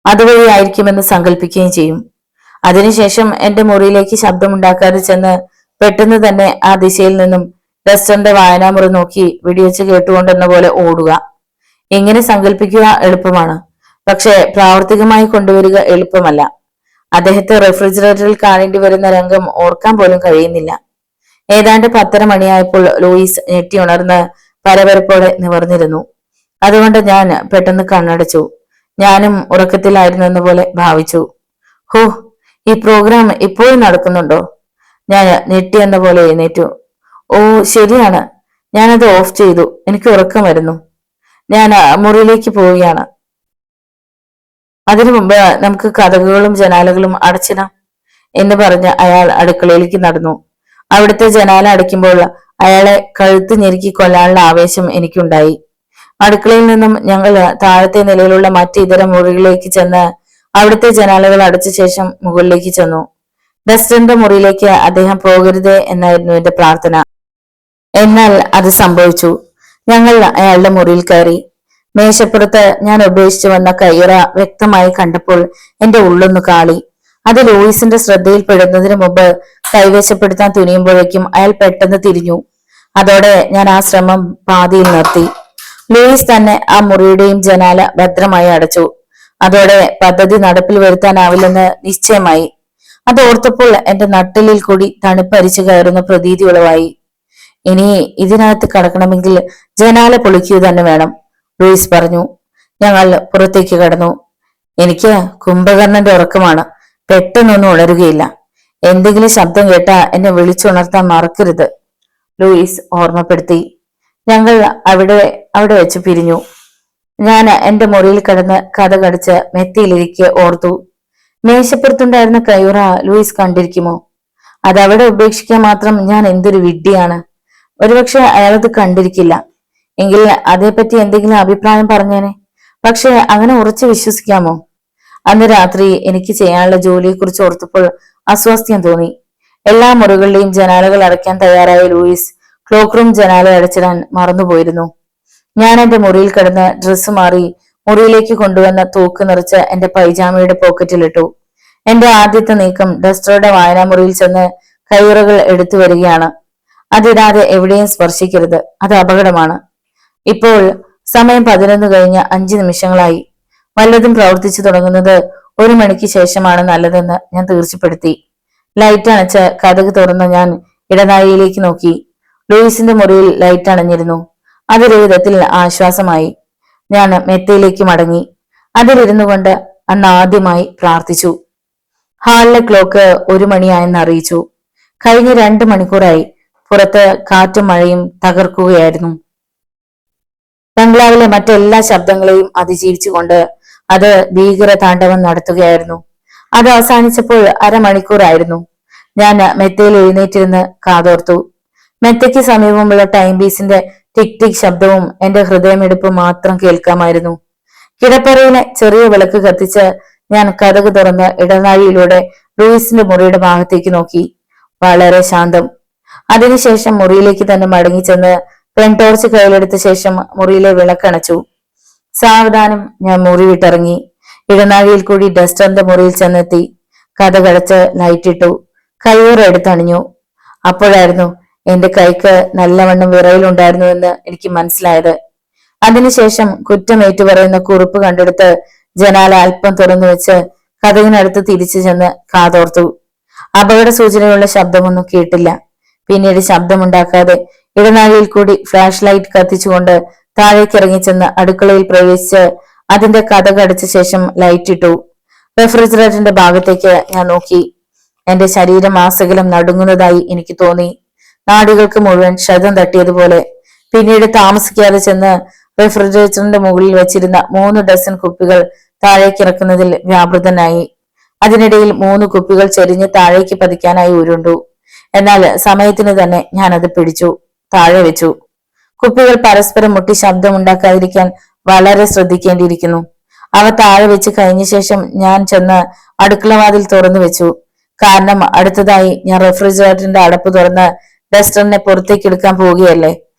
അതുവഴി ആയിരിക്കുമെന്ന് സങ്കല്പിക്കുകയും ചെയ്യും. അതിനുശേഷം എന്റെ മുറിയിലേക്ക് ശബ്ദമുണ്ടാക്കാതെ ചെന്ന് പെട്ടെന്ന് തന്നെ ആ ദിശയിൽ നിന്നും ഡസ്റ്ററിന്റെ വായനാമുറി നോക്കി വെടിവെച്ച് കേട്ടുകൊണ്ടെന്ന പോലെ ഓടുക. ഇങ്ങനെ സങ്കല്പിക്കുക എളുപ്പമാണ്, പക്ഷെ പ്രാവർത്തികമായി കൊണ്ടുവരിക എളുപ്പമല്ല. അദ്ദേഹത്തെ റെഫ്രിജറേറ്ററിൽ കാണേണ്ടി വരുന്ന രംഗം ഓർക്കാൻ പോലും കഴിയുന്നില്ല. ഏതാണ്ട് 10:30 മണിയായപ്പോൾ ലൂയിസ് ഞെട്ടി ഉണർന്ന് പരപരപ്പോടെ നിവർന്നിരുന്നു. അതുകൊണ്ട് ഞാൻ പെട്ടെന്ന് കണ്ണടച്ചു. ഞാനും ഉറക്കത്തിലായിരുന്നെന്ന പോലെ ഭാവിച്ചു. ഹോ, ഈ പ്രോഗ്രാം ഇപ്പോഴും നടക്കുന്നുണ്ടോ? ഞാൻ ഞെട്ടിയെന്ന പോലെ എഴുന്നേറ്റു. ഓ ശരിയാണ്, ഞാനത് ഓഫ് ചെയ്തു. എനിക്ക് ഉറക്കം വരുന്നു. ഞാൻ മുറിയിലേക്ക് പോവുകയാണ്. അതിനു മുമ്പ് നമുക്ക് കതകുകളും ജനാലകളും അടച്ചിടാം എന്ന് പറഞ്ഞ് അയാൾ അടുക്കളയിലേക്ക് നടന്നു. അവിടുത്തെ ജനാല അടയ്ക്കുമ്പോൾ അയാളെ കഴുത്ത് ഞെരുക്കി കൊല്ലാനുള്ള ആവേശം എനിക്കുണ്ടായി. അടുക്കളയിൽ നിന്നും ഞങ്ങൾ താഴത്തെ നിലയിലുള്ള മറ്റിതര മുറികളിലേക്ക് ചെന്ന് അവിടുത്തെ ജനാലകൾ അടച്ച ശേഷം മുകളിലേക്ക് ചെന്നു. ഡസ്റ്ററിന്റെ മുറിയിലേക്ക് അദ്ദേഹം പോകരുതേ എന്നായിരുന്നു എന്റെ പ്രാർത്ഥന. എന്നാൽ അത് സംഭവിച്ചു. ഞങ്ങൾ അയാളുടെ മുറിയിൽ കയറി. മേശപ്പുറത്ത് ഞാൻ ഉപേക്ഷിച്ചു വന്ന കയ്യുറ വ്യക്തമായി കണ്ടപ്പോൾ എന്റെ ഉള്ളൊന്നു കാളി. അത് ലൂയിസിന്റെ ശ്രദ്ധയിൽപ്പെടുന്നതിന് മുമ്പ് കൈവശപ്പെടുത്താൻ തുനിയുമ്പോഴേക്കും അയാൾ പെട്ടെന്ന് തിരിഞ്ഞു. അതോടെ ഞാൻ ആ ശ്രമം പാതിയിൽ നിർത്തി. ലൂയിസ് തന്നെ ആ മുറിയുടെയും ജനാല ഭദ്രമായി അടച്ചു. അതോടെ പദ്ധതി നടപ്പിൽ വരുത്താനാവില്ലെന്ന് നിശ്ചയമായി. അത് ഓർത്തപ്പോൾ എന്റെ നട്ടിലിൽ കൂടി തണുപ്പരിച്ചു കയറുന്ന പ്രതീതി ഉളവായി. ഇനി ഇതിനകത്ത് കടക്കണമെങ്കിൽ ജനാല പൊളിക്കുക തന്നെ വേണം, ലൂയിസ് പറഞ്ഞു. ഞങ്ങൾ പുറത്തേക്ക് കടന്നു. എനിക്ക് കുംഭകർണന്റെ ഉറക്കമാണ്. പെട്ടെന്നൊന്നും ഉണരുകയില്ല. എന്തെങ്കിലും ശബ്ദം കേട്ടാ എന്നെ വിളിച്ചുണർത്താൻ മറക്കരുത്, ലൂയിസ് ഓർമ്മപ്പെടുത്തി. ഞങ്ങൾ അവിടെ വെച്ച് പിരിഞ്ഞു. ഞാൻ എന്റെ മുറിയിൽ കിടന്ന് കഥ കടിച്ച് മെത്തിയിലിരിക്കെ ഓർത്തു. മേശപ്പുറത്തുണ്ടായിരുന്ന കയ്യുറ ലൂയിസ് കണ്ടിരിക്കുമോ? അതവിടെ ഉപേക്ഷിക്കാൻ മാത്രം ഞാൻ എന്തൊരു വിഡ്ഢിയാണ്. ഒരുപക്ഷെ അയാളത് കണ്ടിരിക്കില്ല. എങ്കിൽ അതേപ്പറ്റി എന്തെങ്കിലും അഭിപ്രായം പറഞ്ഞേനെ. പക്ഷെ അങ്ങനെ ഉറച്ചു വിശ്വസിക്കാമോ? അന്ന് രാത്രി എനിക്ക് ചെയ്യാനുള്ള ജോലിയെക്കുറിച്ച് ഓർത്തപ്പോൾ അസ്വാസ്ഥ്യം തോന്നി. എല്ലാ മുറികളുടെയും ജനാലകൾ അടയ്ക്കാൻ തയ്യാറായ ലൂയിസ് ക്ലോക്ക് റൂം ജനാല അടച്ചിടാൻ മറന്നുപോയിരുന്നു. ഞാൻ എന്റെ മുറിയിൽ കിടന്ന് ഡ്രസ്സ് മാറി മുറിയിലേക്ക് കൊണ്ടുവന്ന തൂക്ക് നിറച്ച് എന്റെ പൈജാമയുടെ പോക്കറ്റിലിട്ടു. എന്റെ ആദ്യത്തെ നീക്കം ഡസ്റ്ററുടെ വായനാമുറിയിൽ ചെന്ന് കയ്യുറകൾ എടുത്തു വരികയാണ്. അതിടാതെ എവിടെയും സ്പർശിക്കരുത്, അത് അപകടമാണ്. ഇപ്പോൾ സമയം 11 കഴിഞ്ഞ് 5 നിമിഷങ്ങളായി. വല്ലതും പ്രവർത്തിച്ചു തുടങ്ങുന്നത് 1 മണിക്ക് ശേഷമാണ് നല്ലതെന്ന് ഞാൻ തീർച്ചപ്പെടുത്തി. ലൈറ്റ് അണച്ച് കതക് തുറന്ന് ഞാൻ ഇടനാഴിയിലേക്ക് നോക്കി. ലൂയിസിന്റെ മുറിയിൽ ലൈറ്റ് അണഞ്ഞിരുന്നു. അതൊരു വിധത്തിൽ ആശ്വാസമായി. ഞാൻ മെത്തയിലേക്ക് മടങ്ങി. അതിലിരുന്നു കൊണ്ട് അന്ന് ആദ്യമായി പ്രാർത്ഥിച്ചു. ഹാളിലെ ക്ലോക്ക് 1 മണിയായെന്ന് അറിയിച്ചു. കഴിഞ്ഞ 2 മണിക്കൂറായി പുറത്ത് കാറ്റും മഴയും തകർക്കുകയായിരുന്നു. ബംഗ്ലാവിലെ മറ്റെല്ലാ ശബ്ദങ്ങളെയും അതിജീവിച്ചുകൊണ്ട് അത് ഭീകര താണ്ഡവം നടത്തുകയായിരുന്നു. അത് അവസാനിച്ചപ്പോൾ 1/2 മണിക്കൂറായിരുന്നു. ഞാൻ മെത്തയിൽ എഴുന്നേറ്റിരുന്ന് കാതോർത്തു. മെത്തയ്ക്ക് സമീപമുള്ള ടൈം പീസിന്റെ ടിക് ടിക് ശബ്ദവും എന്റെ ഹൃദയമിടിപ്പ് മാത്രം കേൾക്കാമായിരുന്നു. കിടപ്പറയിലെ ചെറിയ വിളക്ക് കത്തിച്ച് ഞാൻ കതക് തുറന്ന് ഇടനാഴിയിലൂടെ ലൂയിസിന്റെ മുറിയുടെ ഭാഗത്തേക്ക് നോക്കി. വളരെ ശാന്തം. അതിനുശേഷം മുറിയിലേക്ക് തന്നെ മടങ്ങിച്ചെന്ന് പെൺടോർച്ച് കയ്യിലെടുത്ത ശേഷം മുറിയിലെ വിളക്കണച്ചു. സാവധാനം ഞാൻ മുറി വിട്ടിറങ്ങി. ഇടനാഴിയിൽ കൂടി ഡസ്റ്ററിന്റെ മുറിയിൽ ചെന്നെത്തി. കതകടച്ച് ലൈറ്റിട്ടു. കയ്യൂർ എടുത്തണിഞ്ഞു. അപ്പോഴായിരുന്നു എന്റെ കൈക്ക് നല്ലവണ്ണം വിറയിലുണ്ടായിരുന്നുവെന്ന് എനിക്ക് മനസ്സിലായത്. അതിനുശേഷം കുറ്റമേറ്റു പറയുന്ന കുറിപ്പ് കണ്ടെടുത്ത് ജനാല അല്പം തുറന്നു വെച്ച് കതകിനടുത്ത് തിരിച്ചു ചെന്ന് കാതോർത്തു. അപകട സൂചനയുള്ള ശബ്ദമൊന്നും കേട്ടില്ല. പിന്നീട് ശബ്ദമുണ്ടാക്കാതെ ഇടനാഴിയിൽ കൂടി ഫ്ലാഷ് ലൈറ്റ് കത്തിച്ചുകൊണ്ട് താഴേക്കിറങ്ങി ചെന്ന് അടുക്കളയിൽ പ്രവേശിച്ച് അതിന്റെ കതകടച്ച ശേഷം ലൈറ്റ് ഇട്ടു. റെഫ്രിജറേറ്ററിന്റെ ഭാഗത്തേക്ക് ഞാൻ നോക്കി. എന്റെ ശരീരം ആസകലം നടുങ്ങുന്നതായി എനിക്ക് തോന്നി. നാടികൾക്ക് മുഴുവൻ ക്ഷതം തട്ടിയതുപോലെ. പിന്നീട് താമസിക്കാതെ ചെന്ന് റെഫ്രിജറേറ്ററിന്റെ മുകളിൽ വെച്ചിരുന്ന 3 ഡസൻ കുപ്പികൾ താഴേക്കിറക്കുന്നതിൽ വ്യാപൃതനായി. അതിനിടയിൽ 3 കുപ്പികൾ ചെരിഞ്ഞ് താഴേക്ക് പതിക്കാനായി ഉരുണ്ടു. എന്നാൽ സമയത്തിന് തന്നെ ഞാൻ അത് പിടിച്ചു താഴെ വെച്ചു. കുപ്പികൾ പരസ്പരം മുട്ടി ശബ്ദമുണ്ടാക്കാതിരിക്കാൻ വളരെ ശ്രദ്ധിക്കേണ്ടിയിരിക്കുന്നു. അവ താഴെ വെച്ച് കഴിഞ്ഞ ശേഷം ഞാൻ ചെന്ന് അടുക്കളവാതിൽ തുറന്നു വെച്ചു. കാരണം അടുത്തതായി ഞാൻ റെഫ്രിജറേറ്ററിന്റെ അടപ്പ് തുറന്ന് ഡസ്റ്ററിനെ പുറത്തേക്ക് എടുക്കാൻ പോവുകയല്ലേ.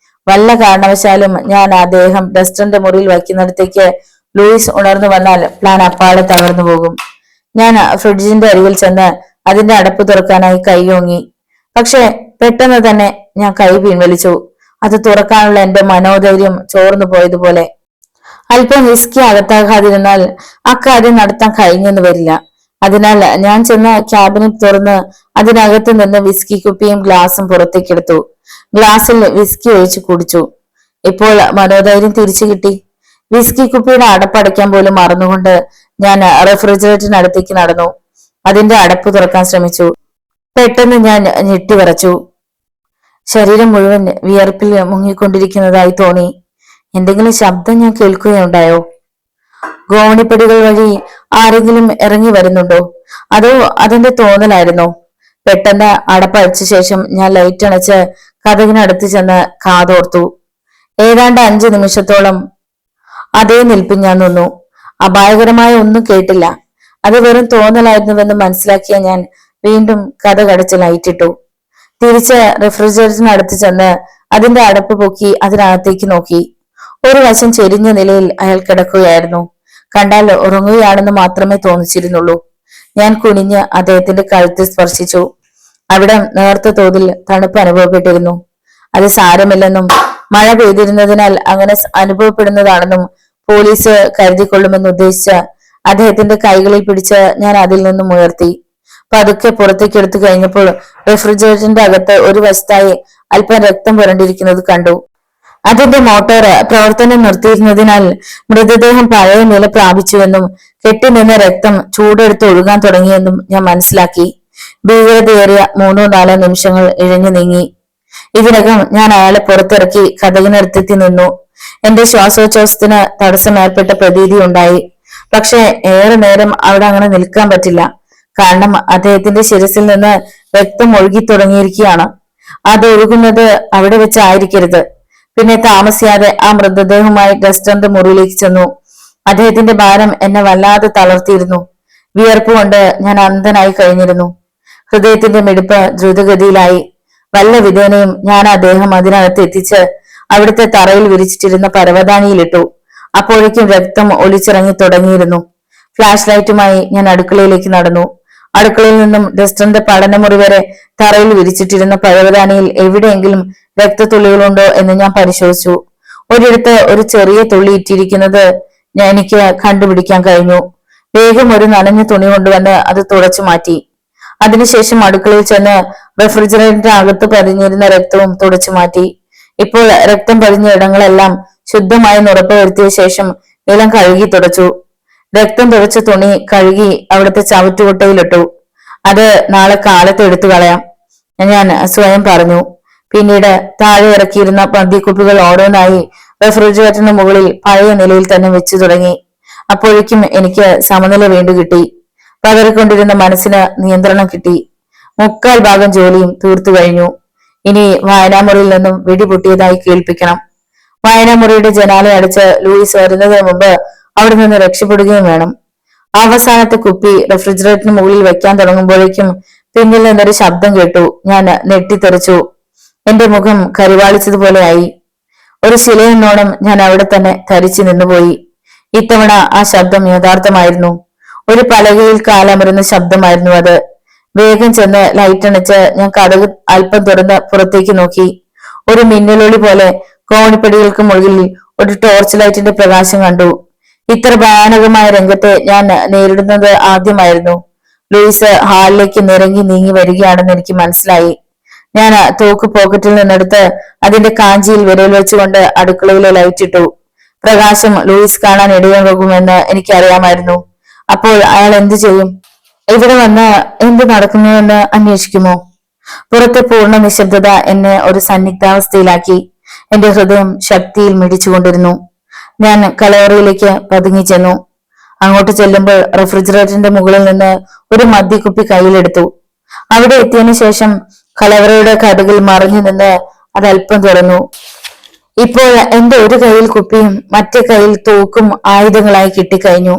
വല്ല കാരണവശാലും ഞാൻ അദ്ദേഹം ഡസ്റ്ററിന്റെ മുറിയിൽ വയ്ക്കുന്നിടത്തേക്ക് ലൂയിസ് ഉണർന്നു വന്നാൽ പ്ലാൻ അപ്പാടെ തകർന്നു പോകും. ഞാൻ ഫ്രിഡ്ജിന്റെ അരികിൽ ചെന്ന് അതിന്റെ അടപ്പ് തുറക്കാനായി കൈയോങ്ങി. പക്ഷെ പെട്ടെന്ന് തന്നെ ഞാൻ കൈ പിൻവലിച്ചു. അത് തുറക്കാനുള്ള എന്റെ മനോധൈര്യം ചോർന്നു പോയതുപോലെ. അല്പം വിസ്കി അകത്താകാതിരുന്നാൽ അക്കാര്യം നടത്താൻ കഴിഞ്ഞെന്ന് വരില്ല. അതിനാൽ ഞാൻ ചെന്ന് ക്യാബിനറ്റ് തുറന്ന് അതിനകത്ത് നിന്ന് വിസ്കി കുപ്പിയും ഗ്ലാസും പുറത്തേക്കെടുത്തു. ഗ്ലാസ്സിൽ വിസ്കി ഒഴിച്ചു കുടിച്ചു. ഇപ്പോൾ മനോധൈര്യം തിരിച്ചു കിട്ടി. വിസ്കി കുപ്പിയുടെ അടപ്പടയ്ക്കാൻ പോലും മറന്നുകൊണ്ട് ഞാൻ റെഫ്രിജറേറ്ററിനടുത്തേക്ക് നടന്നു. അതിന്റെ അടപ്പ് തുറക്കാൻ ശ്രമിച്ചു. പെട്ടെന്ന് ഞാൻ ഞെട്ടിവിറച്ചു. ശരീരം മുഴുവൻ വിയർപ്പിൽ മുങ്ങിക്കൊണ്ടിരിക്കുന്നതായി തോന്നി. എന്തെങ്കിലും ശബ്ദം ഞാൻ കേൾക്കുകയുണ്ടായോ? ഗോവണിപ്പടികൾ വഴി ആരെങ്കിലും ഇറങ്ങി വരുന്നുണ്ടോ? അതോ അതിന്റെ തോന്നലായിരുന്നോ? പെട്ടെന്ന് അടപ്പഴിച്ച ശേഷം ഞാൻ ലൈറ്റ് അണച്ച് കതകിനടുത്ത് ചെന്ന് കാതോർത്തു. ഏതാണ്ട് 5 നിമിഷത്തോളം അതേ നിൽപ്പിൽ ഞാൻ നിന്നു. അപായകരമായ ഒന്നും കേട്ടില്ല. അത് വെറും തോന്നലായിരുന്നുവെന്ന് മനസ്സിലാക്കിയ ഞാൻ വീണ്ടും കതകടച്ച് ലൈറ്റിട്ടു. തിരിച്ച് റെഫ്രിജറേറ്ററിനടുത്ത് ചെന്ന് അതിന്റെ അടപ്പ് പൊക്കി അതിനകത്തേക്ക് നോക്കി. ഒരു വശം ചെരിഞ്ഞ നിലയിൽ അയാൾ കിടക്കുകയായിരുന്നു. കണ്ടാൽ ഉറങ്ങുകയാണെന്ന് മാത്രമേ തോന്നിച്ചിരുന്നുള്ളൂ. ഞാൻ കുനിഞ്ഞ് അദ്ദേഹത്തിന്റെ കഴുത്തിൽ സ്പർശിച്ചു. അവിടെ നേർത്ത തോതിൽ തണുപ്പ് അനുഭവപ്പെട്ടിരുന്നു. അത് സാരമില്ലെന്നും മഴ പെയ്തിരുന്നതിനാൽ അങ്ങനെ അനുഭവപ്പെടുന്നതാണെന്നും പോലീസ് കരുതിക്കൊള്ളുമെന്ന് ഉദ്ദേശിച്ച് അദ്ദേഹത്തിന്റെ കൈകളിൽ പിടിച്ച് ഞാൻ അതിൽ നിന്നും ഉയർത്തി. പതുക്കെ പുറത്തേക്ക് എടുത്തു കഴിഞ്ഞപ്പോൾ റെഫ്രിജറേറ്ററിന്റെ അകത്ത് ഒരു വശത്തായി അല്പം രക്തം പുരണ്ടിരിക്കുന്നത് കണ്ടു. അതിന്റെ മോട്ടോർ പ്രവർത്തനം നിർത്തിയിരുന്നതിനാൽ മൃതദേഹം പഴയ നില പ്രാപിച്ചുവെന്നും കെട്ടിനിന്ന രക്തം ചൂടെടുത്ത് ഒഴുകാൻ തുടങ്ങിയെന്നും ഞാൻ മനസ്സിലാക്കി. ഭീകരതയേറിയ 3-4 നിമിഷങ്ങൾ ഇഴഞ്ഞു നീങ്ങി. ഇതിനകം ഞാൻ അയാളെ പുറത്തിറക്കി കതകിനടുത്തെത്തി നിന്നു. എന്റെ ശ്വാസോച്ഛ്വാസത്തിന് തടസ്സമേർപ്പെട്ട പ്രതീതി ഉണ്ടായി. പക്ഷെ ഏറെ നേരം അവിടെ അങ്ങനെ നിൽക്കാൻ പറ്റില്ല. കാരണം അദ്ദേഹത്തിന്റെ ശിരസിൽ നിന്ന് രക്തം ഒഴുകി തുടങ്ങിയിരിക്കുകയാണ്. അത് ഒഴുകുന്നത് അവിടെ വെച്ചായിരിക്കരുത്. പിന്നെ താമസിയാതെ ആ മൃതദേഹവുമായി ഡസ്റ്ററിന്റെ മുറിയിലേക്ക് ചെന്നു. അദ്ദേഹത്തിന്റെ ഭാരം എന്നെ വല്ലാതെ തളർത്തിയിരുന്നു. വിയർപ്പ് കൊണ്ട് ഞാൻ അന്ധനായി കഴിഞ്ഞിരുന്നു. ഹൃദയത്തിന്റെ മിടിപ്പ് ദ്രുതഗതിയിലായി. വല്ല വിധേനയും ഞാൻ അദ്ദേഹം അതിനകത്ത് എത്തിച്ച് അവിടുത്തെ തറയിൽ വിരിച്ചിട്ടിരുന്ന പരവതാനിയിലിട്ടു. അപ്പോഴേക്കും രക്തം ഒലിച്ചിറങ്ങി തുടങ്ങിയിരുന്നു. ഫ്ലാഷ് ലൈറ്റുമായി ഞാൻ അടുക്കളയിലേക്ക് നടന്നു. അടുക്കളയിൽ നിന്നും ഡസ്റ്ററിന്റെ പഠനമുറി വരെ തറയിൽ വിരിച്ചിട്ടിരുന്ന പരവതാനിയിൽ എവിടെയെങ്കിലും രക്തത്തുള്ളികളുണ്ടോ എന്ന് ഞാൻ പരിശോധിച്ചു. ഒരിടത്ത് ഒരു ചെറിയ തുള്ളി ഇറ്റിരിക്കുന്നത് എനിക്ക് കണ്ടുപിടിക്കാൻ കഴിഞ്ഞു. വേഗം ഒരു നനഞ്ഞ തുണി കൊണ്ടുവന്ന് അത് തുടച്ചു മാറ്റി. അതിനുശേഷം അടുക്കളയിൽ ചെന്ന് റെഫ്രിജറേറ്ററിന്റെ അകത്ത് പതിഞ്ഞിരുന്ന രക്തവും തുടച്ചു മാറ്റി. ഇപ്പോൾ രക്തം പതിഞ്ഞ ഇടങ്ങളെല്ലാം ശുദ്ധമായി ഉറപ്പുവരുത്തിയ ശേഷം നിലം കഴുകി തുടച്ചു. രക്തം തുടച്ച തുണി കഴുകി അവിടുത്തെ ചവറ്റുകൊട്ടയിലിട്ടു. അത് നാളെ കാലത്ത് എടുത്തു കളയാം, ഞാൻ സ്വയം പറഞ്ഞു. പിന്നീട് താഴെ ഇറക്കിയിരുന്ന മദ്യക്കുപ്പികൾ ഓരോന്നായി റെഫ്രിജറേറ്ററിന് മുകളിൽ പഴയ നിലയിൽ തന്നെ വെച്ചു തുടങ്ങി. അപ്പോഴേക്കും എനിക്ക് സമനില വീണ്ടു കിട്ടി. പതറിക്കൊണ്ടിരുന്ന മനസ്സിന് നിയന്ത്രണം കിട്ടി. 3/4 ഭാഗം ജോലിയും തീർത്തു കഴിഞ്ഞു. ഇനി വായനാമുറിയിൽ നിന്നും വെടിപൊട്ടിയതായി കേൾപ്പിക്കണം. വായനാമുറിയുടെ ജനാല അടച്ച് ലൂയിസ് വരുന്നതിന് മുമ്പ് അവിടെ നിന്ന് രക്ഷപ്പെടുകയും വേണം. അവസാനത്തെ കുപ്പി റെഫ്രിജറേറ്ററിന് മുകളിൽ വെക്കാൻ തുടങ്ങുമ്പോഴേക്കും പിന്നിൽ നിന്നൊരു ശബ്ദം കേട്ടു. ഞാൻ നെട്ടിത്തെറിച്ചു. എന്റെ മുഖം കരിവാളിച്ചതുപോലെയായി. ഒരു ശിലയെന്നോണം ഞാൻ അവിടെ തന്നെ ധരിച്ചു നിന്നുപോയി. ഇത്തവണ ആ ശബ്ദം യഥാർത്ഥമായിരുന്നു. ഒരു പലകയിൽ കാലമരുന്ന ശബ്ദമായിരുന്നു അത്. വേഗം ചെന്ന് ലൈറ്റ് അണച്ച് ഞാൻ കതക് അല്പം തുറന്ന് പുറത്തേക്ക് നോക്കി. ഒരു മിന്നലൊളി പോലെ കോണിപ്പടികൾക്ക് മുകളിൽ ഒരു ടോർച്ച് ലൈറ്റിന്റെ പ്രകാശം കണ്ടു. ഇത്ര ഭയാനകമായ രംഗത്തെ ഞാൻ നേരിടുന്നത് ആദ്യമായിരുന്നു. ലൂയിസ് ഹാളിലേക്ക് നിറങ്ങി നീങ്ങി വരികയാണെന്ന് എനിക്ക് മനസ്സിലായി. ഞാൻ തോക്ക് പോക്കറ്റിൽ നിന്നെടുത്ത് അതിന്റെ കാഞ്ചിയിൽ വിരൽ വെച്ചുകൊണ്ട് അടുക്കളയിലെ ലൈറ്റ് ഇട്ടു. പ്രകാശം ലൂയിസ് കാണാൻ ഇടയാകുമെന്ന് എനിക്കറിയാമായിരുന്നു. അപ്പോൾ അയാൾ എന്തു ചെയ്യും? ഇവിടെ വന്ന് എന്ത് നടക്കുന്നുവെന്ന് അന്വേഷിക്കുമോ? പുറത്തെ പൂർണ്ണ നിശബ്ദത എന്നെ ഒരു സന്നിഗ്ധാവസ്ഥയിലാക്കി. എന്റെ ഹൃദയം ശക്തിയിൽ മിടിച്ചുകൊണ്ടിരുന്നു. ഞാൻ കലവറയിലേക്ക് പതുങ്ങി ചെന്നു. അങ്ങോട്ട് ചെല്ലുമ്പോൾ റെഫ്രിജറേറ്ററിന്റെ മുകളിൽ നിന്ന് ഒരു മദ്യക്കുപ്പി കയ്യിലെടുത്തു. അവിടെ എത്തിയതിനു ശേഷം കലവറയുടെ കടകിൽ മറിഞ്ഞു നിന്ന് അതല്പം തുറന്നു. ഇപ്പോൾ എന്റെ ഒരു കയ്യിൽ കുപ്പിയും മറ്റേ കയ്യിൽ തോക്കും ആയുധങ്ങളായി കിട്ടിക്കഴിഞ്ഞു.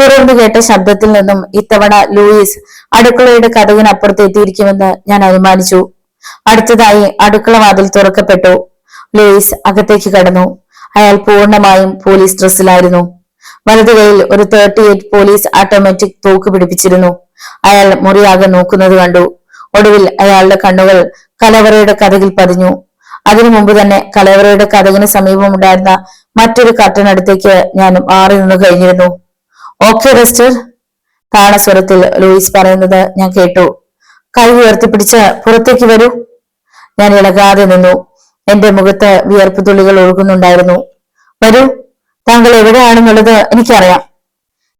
തുടർന്ന് കേട്ട ശബ്ദത്തിൽ നിന്നും ഇത്തവണ ലൂയിസ് അടുക്കളയുടെ കതകിനപ്പുറത്ത് എത്തിയിരിക്കുമെന്ന് ഞാൻ അനുമാനിച്ചു. അടുത്തതായി അടുക്കള വാതിൽ തുറക്കപ്പെട്ടു. ലൂയിസ് അകത്തേക്ക് കടന്നു. അയാൾ പൂർണ്ണമായും പോലീസ് ഡ്രസ്സിലായിരുന്നു. വലതു കൈയിൽ ഒരു 38 പോലീസ് ഓട്ടോമാറ്റിക് തോക്ക് പിടിപ്പിച്ചിരുന്നു. അയാൾ മുറിയാകെ നോക്കുന്നത് കണ്ടു. ഒടുവിൽ അയാളുടെ കണ്ണുകൾ കലവറയുടെ കതകിൽ പതിഞ്ഞു. അതിനു മുമ്പ് തന്നെ കലവറയുടെ കതകിന് സമീപമുണ്ടായിരുന്ന മറ്റൊരു കർട്ടനടുത്തേക്ക് ഞാൻ മാറി നിന്ന് കഴിഞ്ഞിരുന്നു. ഓക്കെ റെസ്റ്റർ, താണസ്വരത്തിൽ ലൂയിസ് പറയുന്നത് ഞാൻ കേട്ടു. കൈ ഉയർത്തിപ്പിടിച്ച് പുറത്തേക്ക് വരൂ. ഞാൻ ഇളകാതെ നിന്നു. എന്റെ മുഖത്ത് വിയർപ്പ് തുള്ളികൾ ഒഴുകുന്നുണ്ടായിരുന്നു. വരൂ, താങ്കൾ എവിടെയാണെന്നുള്ളത് എനിക്കറിയാം.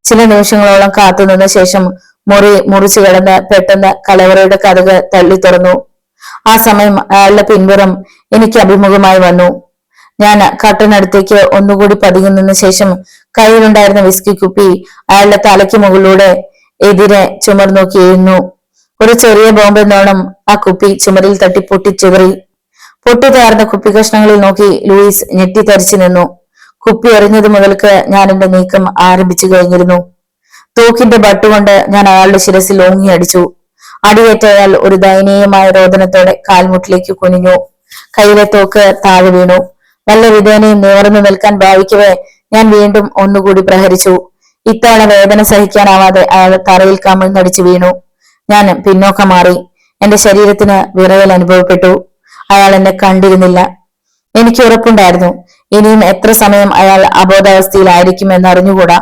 ചില നിമിഷങ്ങളോളം കാത്തുനിന്ന ശേഷം മുറി മുറിച്ചു കിടന്ന് പെട്ടെന്ന് കലവറയുടെ കതക് തള്ളി തുറന്നു. ആ സമയം അയാളുടെ പിൻപുറം എനിക്ക് അഭിമുഖമായി വന്നു. ഞാൻ കർട്ടനടുത്തേക്ക് ഒന്നുകൂടി പതുങ്ങി നിന്ന ശേഷം കയ്യിലുണ്ടായിരുന്ന വിസ്കി കുപ്പി അയാളുടെ തലയ്ക്ക് മുകളിലൂടെ എതിരെ ചുമർ നോക്കിയിരുന്നു. ഒരു ചെറിയ ബോംബെന്നോണം ആ കുപ്പി ചുമരിൽ തട്ടി പൊട്ടിച്ചിതറി. പൊട്ടിത്തകർന്ന കുപ്പി കഷ്ണങ്ങളിൽ നോക്കി ലൂയിസ് ഞെട്ടിത്തരിച്ചു നിന്നു. കുപ്പി എറിഞ്ഞത് മുതൽക്ക് ഞാൻ എന്റെ നീക്കം ആരംഭിച്ചു കഴിഞ്ഞിരുന്നു. തോക്കിന്റെ ബട്ടുകൊണ്ട് ഞാൻ അയാളുടെ ശിരസിൽ ഓങ്ങി അടിച്ചു. അടിയേറ്റ അയാൾ ഒരു ദയനീയമായ രോദനത്തോടെ കാൽമുട്ടിലേക്ക് കുനിഞ്ഞു. കയ്യിലെ തോക്ക് താഴെ വീണു. വല്ല വിധേനയും നിവർന്നു നിൽക്കാൻ ഭാവിക്കവേ ഞാൻ വീണ്ടും ഒന്നുകൂടി പ്രഹരിച്ചു. ഇത്തവണ വേദന സഹിക്കാനാവാതെ അയാൾ തറയിൽ കമിഴ്ന്നടിച്ചു വീണു. ഞാൻ പിന്നോക്കം മാറി. എന്റെ ശരീരത്തിന് വിറയൽ അനുഭവപ്പെട്ടു. അയാൾ എന്നെ കണ്ടിരുന്നില്ല. എനിക്ക് ഉറപ്പുണ്ടായിരുന്നു ഇനിയും എത്ര സമയം അയാൾ അബോധാവസ്ഥയിലായിരിക്കുമെന്ന് അറിഞ്ഞുകൂടാ.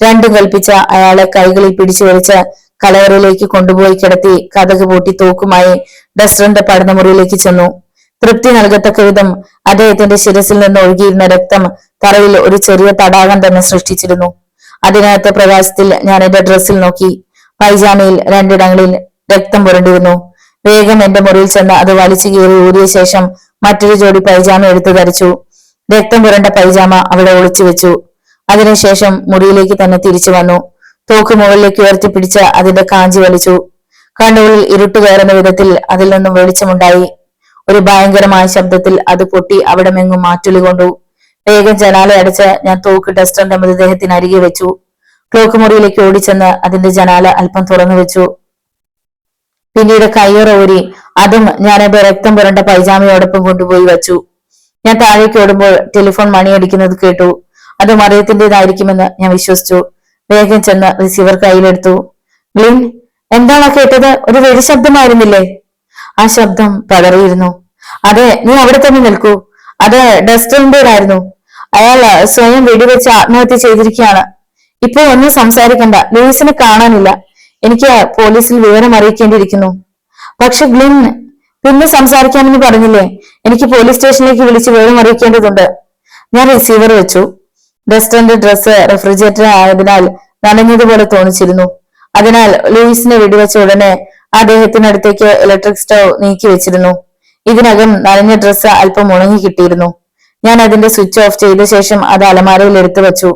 രണ്ടും കൽപ്പിച്ച അയാളെ കൈകളിൽ പിടിച്ചു വലിച്ച് കലവറയിലേക്ക് കൊണ്ടുപോയി കിടത്തി കതക് പൂട്ടി തോക്കുമായി ഡസ്റ്ററിന്റെ പഠനമുറിയിലേക്ക് ചെന്നു. തൃപ്തി നൽകത്തക്ക വിധം അദ്ദേഹത്തിന്റെ ശിരസിൽ നിന്ന് ഒഴുകിയിരുന്ന രക്തം തറയിൽ ഒരു ചെറിയ തടാകം തന്നെ സൃഷ്ടിച്ചിരുന്നു. അതിനകത്തെ പ്രകാശത്തിൽ ഞാൻ എന്റെ ഡ്രസ്സിൽ നോക്കി. പൈജാമയിൽ രണ്ടിടങ്ങളിൽ രക്തം പുരണ്ടിരുന്നു. വേഗം എന്റെ മുറിയിൽ ചെന്ന് അത് വലിച്ചു കീറി ഊരിയ ശേഷം മറ്റൊരു ജോഡി പൈജാമ എടുത്തു ധരിച്ചു. രക്തം പുരണ്ട പൈജാമ അവിടെ ഒളിച്ചു വെച്ചു. അതിനുശേഷം മുറിയിലേക്ക് തന്നെ തിരിച്ചു വന്നു. തോക്ക് മുകളിലേക്ക് ഉയർത്തിപ്പിടിച്ച് അതിന്റെ കാഞ്ചി വലിച്ചു. കണ്ണുകളിൽ ഇരുട്ട് കയറുന്ന വിധത്തിൽ അതിൽ നിന്നും വെളിച്ചമുണ്ടായി. ഒരു ഭയങ്കരമായ ശബ്ദത്തിൽ അത് പൊട്ടി അവിടെ മെങ്ങും മാറ്റുള്ളി കൊണ്ടു. വേഗം ജനാല അടച്ച് ഞാൻ തോക്ക് ഡസ്റ്ററിന്റെ മൃതദേഹത്തിന് അരികെ വെച്ചു. ക്ലോക്ക് മുറിയിലേക്ക് ഓടിച്ചെന്ന് അതിന്റെ ജനാല അല്പം തുറന്നു വെച്ചു. പിന്നീട് കയ്യൊറ ഊരി അതും ഞാൻ എന്റെ രക്തം പുരണ്ട പൈജാമയോടൊപ്പം കൊണ്ടുപോയി വെച്ചു. ഞാൻ താഴേക്ക് ഓടുമ്പോൾ ടെലിഫോൺ മണിയടിക്കുന്നത് കേട്ടു. അത് മറിയത്തിന്റേതായിരിക്കുമെന്ന് ഞാൻ വിശ്വസിച്ചു. വേഗം ചെന്ന് റിസീവർ കയ്യിലെടുത്ു. ഗ്ലിൻ, എന്താണ് കേട്ടത്? ഒരു വെടിശബ്ദമായിരുന്നില്ലേ? ആ ശബ്ദം പതറിയിരുന്നു. അതെ, നീ അവിടെ തന്നെ നിൽക്കൂ. അത് ഡസ്റ്ററിന്റേതായിരുന്നു. അയാൾ സ്വയം വെടിവെച്ച് ആത്മഹത്യ ചെയ്തിരിക്കുകയാണ്. ഇപ്പൊ ഒന്നും സംസാരിക്കണ്ട. ലൂയിസിനെ കാണാനില്ല. എനിക്ക് പോലീസിൽ വിവരം അറിയിക്കേണ്ടിയിരിക്കുന്നു. പക്ഷെ ഗ്ലിൻ, പിന്നെ സംസാരിക്കാമെന്ന് പറഞ്ഞില്ലേ? എനിക്ക് പോലീസ് സ്റ്റേഷനിലേക്ക് വിളിച്ച് വിവരം അറിയിക്കേണ്ടതുണ്ട്. ഞാൻ റിസീവർ വെച്ചു. ഡസ്റ്ററിന്റെ ഡ്രസ്സ് റെഫ്രിജറേറ്റർ ആയതിനാൽ നനഞ്ഞതുപോലെ തോന്നിച്ചിരുന്നു. അതിനാൽ ലൂയിസിനെ വെടിവെച്ച ഉടനെ അദ്ദേഹത്തിനടുത്തേക്ക് ഇലക്ട്രിക് സ്റ്റൗ നീക്കി വെച്ചിരുന്നു. ഇതിനകം നനഞ്ഞ ഡ്രസ്സ് അല്പം ഉണങ്ങി കിട്ടിയിരുന്നു. ഞാൻ അതിന്റെ സ്വിച്ച് ഓഫ് ചെയ്ത ശേഷം അത് അലമാരയിൽ എടുത്തു വെച്ചു.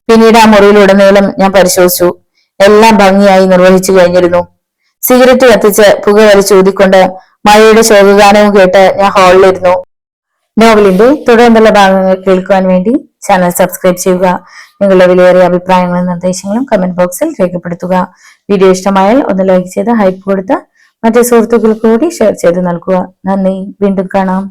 പിന്നീട് ആ മുറിയിലുടനീളം ഞാൻ പരിശോധിച്ചു. എല്ലാം ഭംഗിയായി നിർവഹിച്ചു കഴിഞ്ഞിരുന്നു. സിഗരറ്റ് കത്തിച്ച് പുക വലിച്ചൂതിക്കൊണ്ട് മഴയുടെ ശോകഗാനവും കേട്ട് ഞാൻ ഹാളിലിരുന്നു. നോവലിന്റെ തുടർന്നുള്ള ഭാഗങ്ങൾ കേൾക്കുവാൻ വേണ്ടി ചാനൽ സബ്സ്ക്രൈബ് ചെയ്യുക. നിങ്ങളുടെ വിലയേറിയ അഭിപ്രായങ്ങളും നിർദ്ദേശങ്ങളും കമന്റ് ബോക്സിൽ രേഖപ്പെടുത്തുക. വീഡിയോ ഇഷ്ടമായാൽ ഒന്ന് ലൈക്ക് ചെയ്ത് ഹൈപ്പ് കൊടുത്ത് മറ്റു സുഹൃത്തുക്കൾക്ക് കൂടി ഷെയർ ചെയ്ത് നൽകുക. നന്ദി. വീണ്ടും കാണാം.